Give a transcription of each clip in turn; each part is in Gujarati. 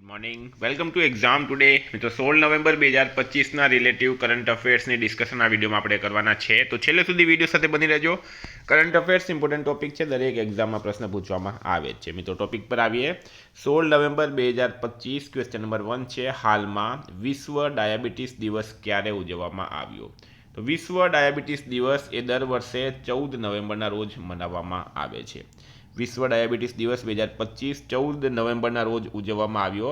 Good morning, welcome to exam today. મિત્રો 16 નવેમ્બર 2025ના રિલેટિવ કરંટ અફેર્સની ડિસ્કશન આ વિડીયોમાં આપણે કરવાના છે, તો છેલ્લે સુધી વિડીયો સાથે બની રહેજો. કરંટ અફેર્સ ઇમ્પોર્ટન્ટ ટોપિક છે, દરેક એક્ઝામમાં પ્રશ્ન પૂછવામાં આવે છે. મિત્રો ટોપિક પર આવીએ. 16 નવેમ્બર 2025 ક્વેશ્ચન નંબર 1 છે, હાલમાં વિશ્વ ડાયાબિટીસ દિવસ ક્યારે ઉજવવામાં આવ્યો? તો વિશ્વ ડાયાબિટીસ દિવસ એ દર વર્ષે 14 નવેમ્બરના રોજ મનાવવામાં આવે છે. વિશ્વ ડાયાબિટીસ દિવસ 2025 14 નવેમ્બરના રોજ ઉજવવામાં આવ્યો,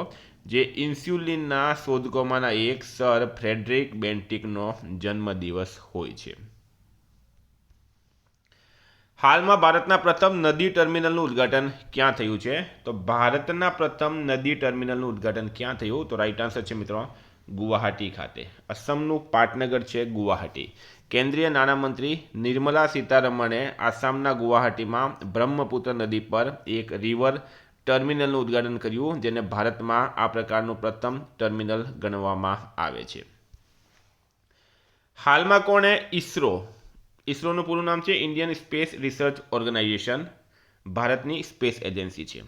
જે ઇન્સ્યુલિનના શોધકોમાંના એક સર ફ્રેડરિક બેન્ટિકનો જન્મદિવસ હોય છે. હાલમાં ભારતના પ્રથમ નદી ટર્મિનલનું ઉદ્ઘાટન ક્યાં થયું છે? તો ભારતના પ્રથમ નદી ટર્મિનલનું ઉદ્ઘાટન ક્યાં થયું? તો રાઈટ આન્સર છે મિત્રો ગુવાહાટી ખાતે. અસમનું પાટનગર છે ગુવાહાટી. કેન્દ્રીય નાણામંત્રી નિર્મલા સીતારમણે આસામના ગુવાહાટીમાં બ્રહ્મપુત્ર નદી પર એક રિવર ટર્મિનલનું ઉદ્ઘાટન કર્યું, જેને ભારતમાં આ પ્રકારનું પ્રથમ ટર્મિનલ ગણવામાં આવે છે. હાલમાં કોણે ઇસરોનું પૂરું નામ છે ઇન્ડિયન સ્પેસ રિસર્ચ ઓર્ગેનાઇઝેશન, ભારતની સ્પેસ એજન્સી છે.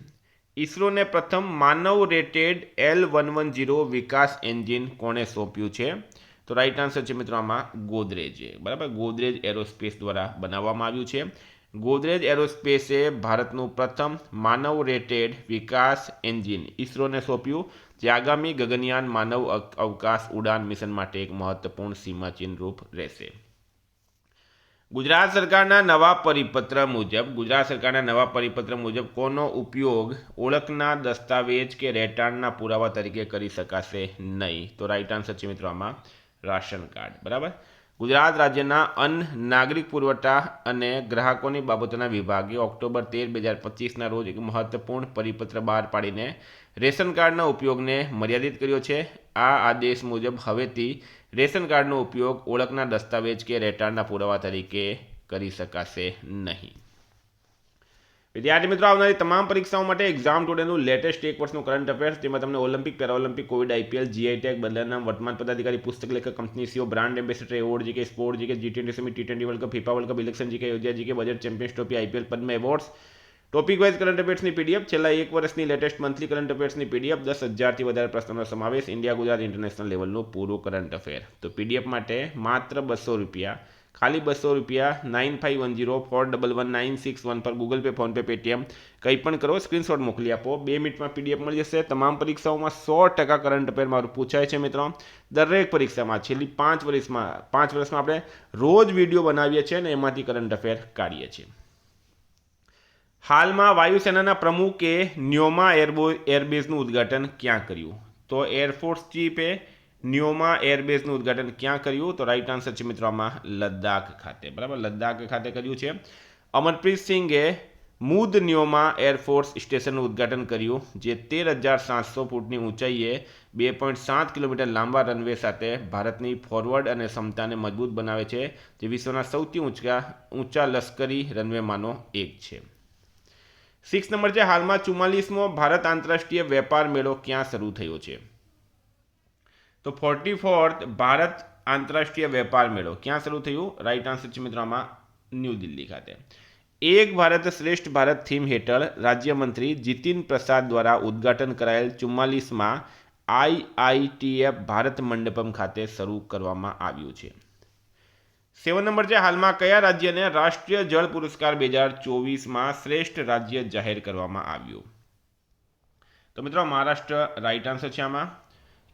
ઇસરોને પ્રથમ માનવ રેટેડ L110 વિકાસ એન્જિન કોણે સોંપ્યું છે? તો રાઈટ આન્સર છે મિત્રો આમાં ગોદરેજ, બરાબર. ગોદરેજ એરોસ્પેસ દ્વારા બનાવવામાં આવ્યું છે. ગોદરેજ એરોસ્પેસે ભારતનું પ્રથમ માનવ રેટેડ વિકાસ એન્જિન ઇસરોને સોંપ્યું, જે આગામી ગગનયાન માનવ અવકાશ ઉડાન મિશન માટે એક મહત્વપૂર્ણ સીમાચિહ્ન રૂપ રહેશે. ગુજરાત સરકારના નવા પરિપત્ર મુજબ કોનો ઉપયોગ ઓળખના દસ્તાવેજ કે રહેઠાણના પુરાવા તરીકે કરી શકાશે નહીં? તો રાઈટ આન્સર છે મિત્રો આમાં રાશન કાર્ડ, બરાબર. ગુજરાત રાજ્યના અન્ન, નાગરિક પુરવઠા અને ગ્રાહકોની બાબતોના વિભાગે ઓક્ટોબર 13, 2025ના રોજ એક મહત્વપૂર્ણ પરિપત્ર બહાર પાડીને રેશન કાર્ડના ઉપયોગને મર્યાદિત કર્યો છે. આ આદેશ મુજબ હવેથી રેશન કાર્ડનો ઉપયોગ ઓળખના દસ્તાવેજ કે રહેઠાણના પુરાવા તરીકે કરી શકાશે નહીં. વિદ્યાર્થી મિત્રો, આવનારી તમામ પરીક્ષાઓ માટે એક્ઝામ ટુડેનું લેટેસ્ટ એક વર્ષનું કરંટ અફેર્સ, જેમાં તમને Olympic, Paralympic, COVID, IPL, GI tag, બદલાનામ, વર્તમાન પદાધિકારી, પુસ્તક લેખક, company CEO, brand ambassador, award GK, sport GK, G20 summit, T20 world cup, FIFA world cup, election GK, યોજ્યા GK, budget, champions trophy, IPL, Padma awards, topic wise current અફેર્સની પીડીએફ, છેલ્લા એક વર્ષની લેટેસ્ટ મંથલી કરંટ અફેર્સની પીડીએફ, 10,000થી વધારે પ્રશ્નોનો સમાવેશ, ઇન્ડિયા, ગુજરાત, ઇન્ટરનેશનલ લેવલનું પૂરું કરંટ અફેર. તો પીડીએફ માટે માત્ર ₹200, ખાલી ₹200, 9510411961 પર ગૂગલ પે, ફોનપે, પેટીએમ કંઈ પણ કરો, સ્ક્રીનશોટ મોકલી આપો. 2 મિનિટમાં પીડીએફ મળી જશે. તમામ પરીક્ષાઓમાં 100% કરંટ અફેર મારું પૂછાય છે મિત્રો. દરેક પરીક્ષામાં છેલ્લી 5 વર્ષમાં આપણે રોજ વિડીયો બનાવીએ છીએ અને એમાંથી કરંટ અફેર કાઢીએ છીએ. હાલમાં વાયુસેનાના પ્રમુખે ન્યોમા એરબેઝનું ઉદ્ઘાટન ક્યાં કર્યું? તો એરફોર્સ ચીફે ન્યોમા એરબેઝનું ઉદ્ઘાટન ક્યાં કર્યું? તો રાઈટ આન્સર છે મિત્રો આમાં લદ્દાખ ખાતે, બરાબર. લદ્દાખ ખાતે કર્યું છે. અમરપ્રીત સિંઘે મુદ ન્યોમા એરફોર્સ સ્ટેશનનું ઉદ્ઘાટન કર્યું, જે 13,700 ફૂટની ઊંચાઈએ 2.7 કિલોમીટર લાંબા રનવે સાથે ભારતની ફોરવર્ડ અને ક્ષમતાને મજબૂત બનાવે છે, જે વિશ્વના સૌથી ઊંચા લશ્કરી રનવેમાંનો એક છે. 6 નંબર છે, હાલમાં 44મો ભારત આંતરરાષ્ટ્રીય વેપાર મેળો ક્યાં શરૂ થયો છે? તો 44th ભારત આંતરરાષ્ટ્રીય વેપાર મેળો ક્યાં શરૂ થયું? રાઈટ આન્સર છે મિત્રો આમાં ન્યૂ દિલ્હી ખાતે. એક ભારત શ્રેષ્ઠ ભારત થીમ હેઠળ રાજ્યમંત્રી જીતિન પ્રસાદ દ્વારા ઉદ્ઘાટન કરાયેલ 44માં IITF ભારત મંડપમ ખાતે શરૂ કરવામાં આવ્યું છે. 7 નંબર છે, હાલમાં કયા રાજ્યને રાષ્ટ્રીય જળ પુરસ્કાર 2024માં શ્રેષ્ઠ રાજ્ય જાહેર કરવામાં આવ્યું? તો મિત્રો મહારાષ્ટ્ર રાઈટ આન્સર છે આમાં.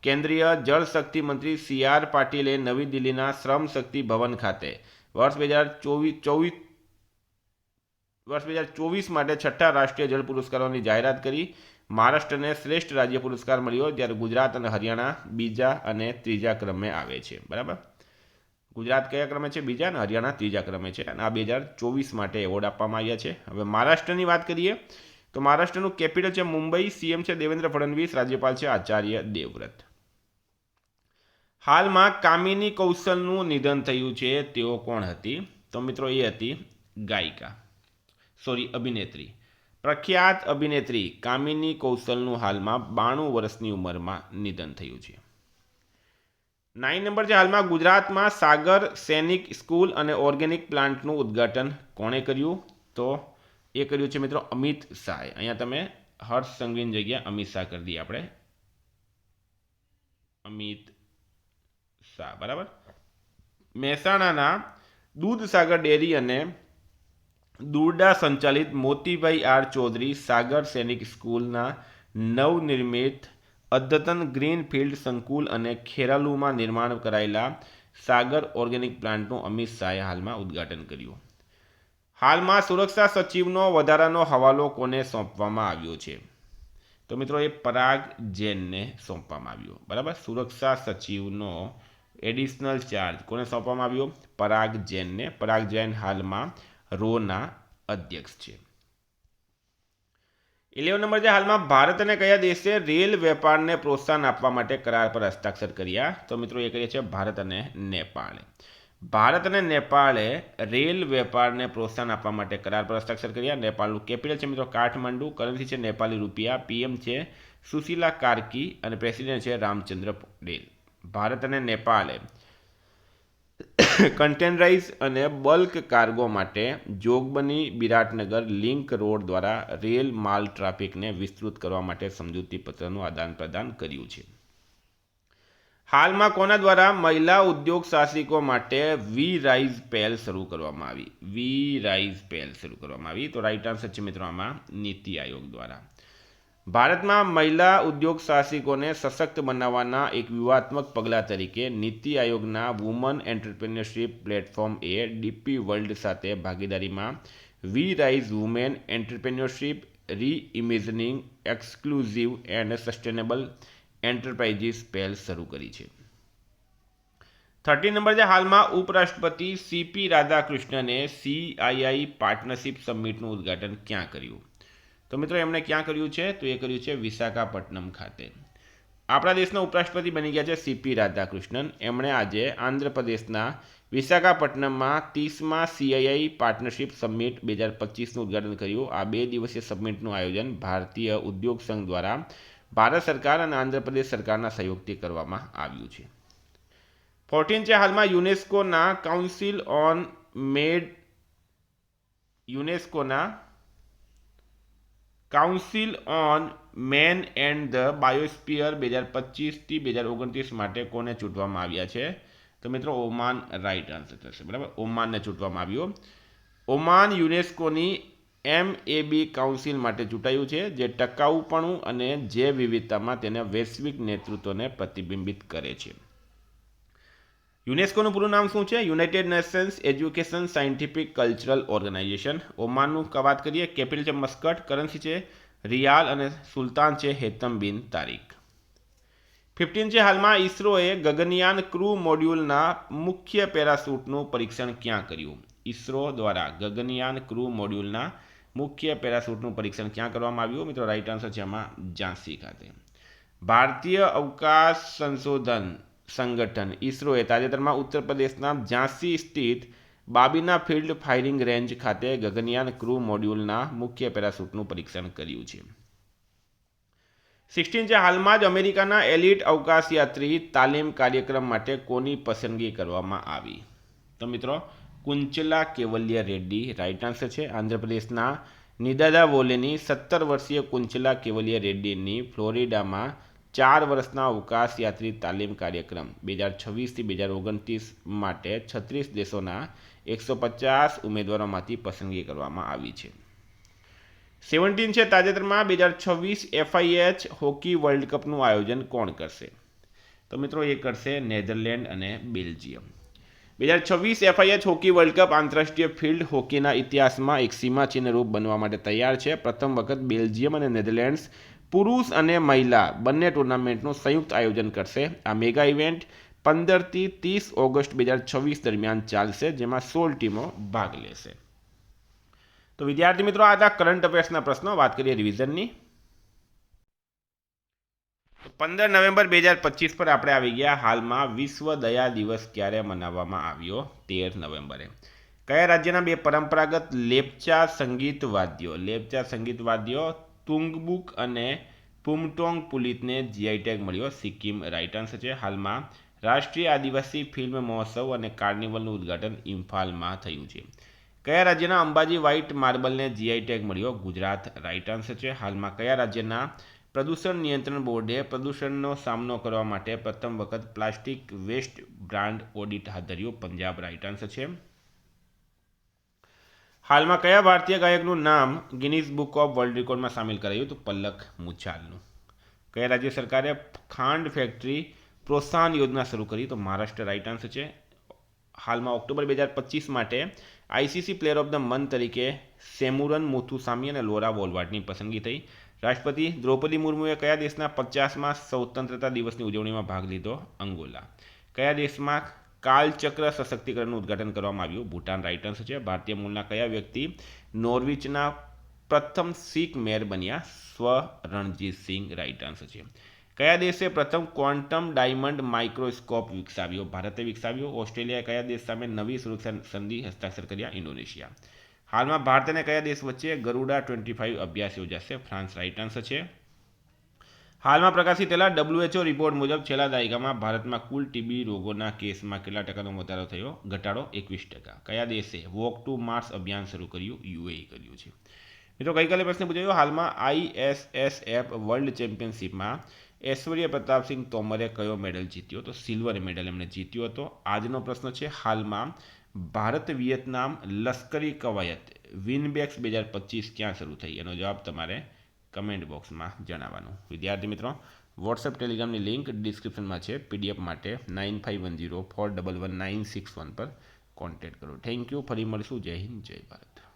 કેન્દ્રીય જળ શક્તિ મંત્રી CR પાટીલે નવી દિલ્હીના શ્રમ શક્તિ ભવન ખાતે વર્ષ 2024 માટે 6ઠ્ઠા રાષ્ટ્રીય જળ પુરસ્કારોની જાહેરાત કરી. મહારાષ્ટ્રને શ્રેષ્ઠ રાજ્ય પુરસ્કાર મળ્યો, જ્યારે ગુજરાત અને હરિયાણા બીજા અને ત્રીજા ક્રમે આવે છે, બરાબર. ગુજરાત કયા ક્રમે છે? બીજા, અને હરિયાણા ત્રીજા ક્રમે છે, અને આ 2024 માટે એવોર્ડ આપવામાં આવ્યા છે. હવે મહારાષ્ટ્રની વાત કરીએ તો મહારાષ્ટ્રનું કેપિટલ છે મુંબઈ, સીએમ છે દેવેન્દ્ર ફડણવીસ, રાજ્યપાલ છે આચાર્ય દેવવ્રત. હાલમાં કામિની કૌશલનું નિધન થયું છે, તેઓ કોણ હતી? તો મિત્રો એ હતી અભિનેત્રી. પ્રખ્યાત અભિનેત્રી કામિની કૌશલનું હાલમાં 92 વર્ષની ઉંમરમાં નિધન થયું છે. 9 નંબર છે, હાલમાં ગુજરાતમાં સાગર સૈનિક સ્કૂલ અને ઓર્ગેનિક પ્લાન્ટનું ઉદ્ઘાટન કોણે કર્યું? તો એ કર્યું છે મિત્રો અમિત શાહે. અહીંયા તમે હર્ષ સંઘવીની જગ્યા અમિત શાહ કરી દઈએ આપણે. અમિત શાહ, બરાબર. મહેસાણાના દૂધસાગર ડેરી અને દુરડા સંચાલિત મોતીભાઈ આર ચૌધરી સાગર સૈનિક સ્કૂલના નવનિર્મિત અદ્યતન ગ્રીનફિલ્ડ સંકુલ અને ખેરાલુમાં નિર્માણ કરાયેલા સાગર ઓર્ગેનિક પ્લાન્ટનું અમિત શાહે હાલમાં ઉદ્ઘાટન કર્યું. હાલમાં સુરક્ષા સચિવનો વધારાનો હવાલો કોને સોંપવામાં આવ્યો છે? તો મિત્રો એ પરાગ જૈનને સોંપવામાં આવ્યો, બરાબર. સુરક્ષા સચિવનો એડિશનલ ચાર્જ કોને સોંપવામાં આવ્યો? પરાગ જૈનને. પરાગ જૈન હાલમાં રોના અધ્યક્ષ છે. 11 નંબર છે, હાલમાં ભારત અને કયા દેશે રેલ વેપારને પ્રોત્સાહન આપવા માટે કરાર પર હસ્તાક્ષર કર્યા? તો મિત્રો એ કરીએ છે ભારત અને નેપાળ. ભારત અને નેપાળે રેલ વેપારને પ્રોત્સાહન આપવા માટે કરાર પર હસ્તાક્ષર કર્યા. નેપાળનું કેપિટલ છે મિત્રો કાઠમંડુ, કરન્સી છે નેપાળી રૂપિયા, પીએમ છે સુશીલા કાર્કી અને પ્રેસિડેન્ટ છે રામચંદ્ર પટેલ. ભારત અને નેપાળે કન્ટેનરાઇઝ અને બલ્ક કાર્ગો માટે જોગબની બિરાટનગર લિંક રોડ દ્વારા રેલ માલ ટ્રાફિકને વિસ્તૃત કરવા માટે સમજૂતી પત્રનું આદાન પ્રદાન કર્યું છે. હાલમાં કોના દ્વારા મહિલા ઉદ્યોગ સાહસિકો માટે વી રાઇઝ પહેલ શરૂ કરવામાં આવી? વી રાઇઝ પહેલ શરૂ કરવામાં આવી. તો રાઈટ આન્સર છે મિત્રો આમાં નીતિ આયોગ દ્વારા. ભારતમાં મહિલા ઉદ્યોગ સાહસિકોને સશક્ત બનાવવાના એક વ્યૂહાત્મક પગલાં તરીકે નીતિ આયોગના વુમન એન્ટરપ્રેન્યોરશિપ પ્લેટફોર્મ એ ડીપી વર્લ્ડ સાથે ભાગીદારીમાં we rise women entrepreneurship reimagining exclusive and sustainable enterprises પહેલ શરૂ કરી છે. 13 નંબર છે, હાલમાં ઉપરાષ્ટ્રપતિ સીપી રાધાકૃષ્ણને CII પાર્ટનરશિપ સમિટનું ઉદ્ઘાટન ક્યાં કર્યું? તો મિત્રો એમણે ક્યાં કર્યું છે? તો એ કર્યું છે વિશાખાપટ્ટનમ ખાતે. આપણા દેશના ઉપરાષ્ટ્રપતિ બની ગયા છે સીપી રાધાકૃષ્ણન. એમણે આજે આંધ્રપ્રદેશના વિશાખાપટ્ટનમમાં 30મા CII પાર્ટનરશિપ સમિટ 2025નું ઉદ્ઘાટન કર્યું. આ 2 દિવસીય સમિટનું આયોજન ભારતીય ઉદ્યોગ સંઘ દ્વારા ભારત સરકાર અને આંધ્રપ્રદેશ સરકારના સહયોગથી કરવામાં આવ્યું છે. 14 છે, હાલમાં યુનેસ્કોના council on man and the biosphere 2025થી 2029 માટે કોને ચૂંટવામાં આવ્યા છે? તો મિત્રો ઓમાન રાઈટ આન્સર થશે, બરાબર. ઓમાનને ચૂંટવામાં આવ્યો. ઓમાન યુનેસ્કોની MAB કાઉન્સિલ માટે ચૂંટાયું છે, જે ટકાઉપણું અને જૈવ વિવિધતામાં તેના વૈશ્વિક નેતૃત્વને પ્રતિબિંબિત કરે છે. યુનેસ્કોનું પૂરું નામ શું છે? United Nations education scientific cultural organisation. ઓમાનનું વાત કરીએ, કેપિટલ છે મસ્કટ, કરન્સી છે રિયાલ અને સુલતાન છે હેતમ બિન તારિક. 15 છે, હાલમાં ઇસરોએ ગગનયાન ક્રૂ મોડ્યુલના મુખ્ય પેરાશૂટનું પરીક્ષણ ક્યાં કર્યું? ઇસરો દ્વારા ગગનયાન ક્રૂ મોડ્યુલના મુખ્ય પેરાશૂટનું પરીક્ષણ ક્યાં કરવામાં આવ્યું? મિત્રો રાઈટ આન્સર છે આમાં ઝાંસી ખાતે. ભારતીય અવકાશ સંશોધન સંગઠન ઇસરોએ તાજેતરમાં ઉત્તર પ્રદેશના ઝાંસી સ્થિત બાબીના ફિલ્ડ ફાયરિંગ રેન્જ ખાતે ગગનયાન ક્રૂ મોડ્યુલના મુખ્ય પેરાશૂટનું પરીક્ષણ કર્યું છે. 16 છે, હાલમાં જ અમેરિકાના એલિટ અવકાશયાત્રી તાલીમ કાર્યક્રમ માટે કોની પસંદગી કરવામાં આવી? તો મિત્રો કુંચલા કેવલ્ય રેડ્ડી રાઈટ આન્સર છે. આંધ્રપ્રદેશના નિદાદાવોલેની 17 વર્ષીય કુંચલા કેવલ્ય રેડ્ડીની ફ્લોરિડામાં 4 વર્ષના અવકાશયાત્રી તાલીમ કાર્યક્રમ 2026થી 2029 માટે 36 દેશોના 150 ઉમેદવારોમાંથી પસંદગી કરવામાં આવી છે. 17 છે, તાજેતરમાં 2026 FIH હોકી વર્લ્ડ કપનું આયોજન કોણ કરશે? તો મિત્રો એ કરશે નેધરલેન્ડ અને Belgium. 2026 FIH hockey world cup આંતરરાષ્ટ્રીય ફિલ્ડ હોકીના ઇતિહાસમાં એક સીમાચિહ્નરૂપ બનવા માટે તૈયાર છે. પ્રથમ વખત બેલ્જિયમ અને નેધરલેન્ડ્સ પુરુષ અને મહિલા બંને ટુર્નામેન્ટનું સંયુક્ત આયોજન કરશે. આ મેગા ઇવેન્ટ 15થી 30 ઓગસ્ટ 2026 દરમિયાન ચાલશે, જેમાં 16 ટીમો ભાગ લેશે. તો વિદ્યાર્થી મિત્રો આ હતા કરંટ અફેર્સના પ્રશ્નો. વાત કરીએ રિવિઝનની. 15 નવેમ્બર 2025 પર આપણે આવી ગયા. હાલમાં વિશ્વ દયા દિવસ ક્યારે મનાવવામાં આવ્યો? 13 નવેમ્બરે. કયા રાજ્યના 2 પરંપરાગત લેપ્ચા સંગીત વાદ્યો તુંગબુક અને પુમટોંગ પુલિતને GI ટેગ મળ્યો? સિક્કિમ રાઈટ આન્સર છે. હાલમાં રાષ્ટ્રીય આદિવાસી ફિલ્મ મહોત્સવ અને કાર્નિવલનું ઉદ્ઘાટન ઇમ્ફાલમાં થયું છે. કયા રાજ્યના અંબાજી વ્હાઇટ માર્બલને GI ટેગ મળ્યો? ગુજરાત રાઈટ આન્સર છે. હાલમાં કયા રાજ્યના પ્રદૂષણ નિયંત્રણ બોર્ડે પ્રદૂષણનો સામનો કરવા માટે પ્રથમ વખત પ્લાસ્ટિક વેસ્ટ બ્રાન્ડ ઓડિટ હાથ ધર્યું. પંજાબ રાઇટ આન્સર છે. હાલમાં કયા ભારતીય ગાયકનું નામ ગિનીઝ બુક ઓફ વર્લ્ડ રેકોર્ડમાં સામેલ કરાયું? તો પલક મુછાલનું. કયા રાજ્ય સરકારે ખાંડ ફેક્ટરી પ્રોત્સાહન યોજના શરૂ કરી? તો મહારાષ્ટ્ર રાઇટ આન્સર છે. હાલમાં ઓક્ટોબર 2025 માટે ICC player of the month તરીકે સેમુરન મુથુસામી અને લોરા વોલવાર્ટની પસંદગી થઈ. રાષ્ટ્રપતિ દ્રૌપદી મુર્મુએ કયા દેશના 50મા સ્વતંત્રતા દિવસની ઉજવણીમાં ભાગ લીધો? અંગોલા. કયા દેશમાં કાલચક્ર સશક્તિકરણનું ઉદ્ઘાટન કરવામાં આવ્યું? ભૂટાન રાઇટ આન્સર છે. ભારતીય મૂળના કયા વ્યક્તિ નોર્વિચના પ્રથમ શીખ મેયર બન્યા? સ્વ રણજીત સિંહ રાઇટ આન્સર છે. કયા દેશે પ્રથમ ક્વોન્ટમ ડાયમંડ માઇક્રોસ્કોપ વિકસાવ્યો? ભારતે વિકસાવ્યો. ઓસ્ટ્રેલિયાએ કયા દેશ સામે નવી સુરક્ષા સંધિ હસ્તાક્ષર કર્યા? ઇન્ડોનેશિયા. હાલમાં ભારત અને કયા દેશ વચ્ચે ગરુડા 25 અભ્યાસ યોજાશે? ફ્રાન્સ રાઇટ આન્સર છે. હાલમાં પ્રકાશિત થયેલા WHO રિપોર્ટ મુજબ છેલ્લા દાયકામાં ભારતમાં કુલ ટીબી રોગોના કેસમાં કેટલા ટકાનો વધારો થયો? ઘટાડો 21%. કયા દેશે વોક ટુ માર્સ અભિયાન શરૂ કર્યું? UAE કર્યું છે. મિત્રો ગઈકાલે પ્રશ્ન પૂછાયો, હાલમાં ISSF વર્લ્ડ ચેમ્પિયનશિપમાં ઐશ્વર્ય પ્રતાપસિંહ તોમરે કયો મેડલ જીત્યો? તો સિલ્વર મેડલ એમણે જીત્યો હતો. આજનો પ્રશ્ન છે, હાલમાં ભારત વિયેતનામ લશ્કરી કવાયત વિનબેક્સ 2025 ક્યાં શરૂ થઈ? એનો જવાબ તમારે કમેન્ટ બોક્સમાં જણાવવાનું. વિદ્યાર્થી મિત્રો, વોટ્સએપ ટેલિગ્રામની લિંક ડિસ્ક્રિપ્શનમાં છે. PDF માટે 9510411961 પર કોન્ટેક્ટ કરો. Thank you. ફરી મળીશું. જય હિન્દ, જય ભારત.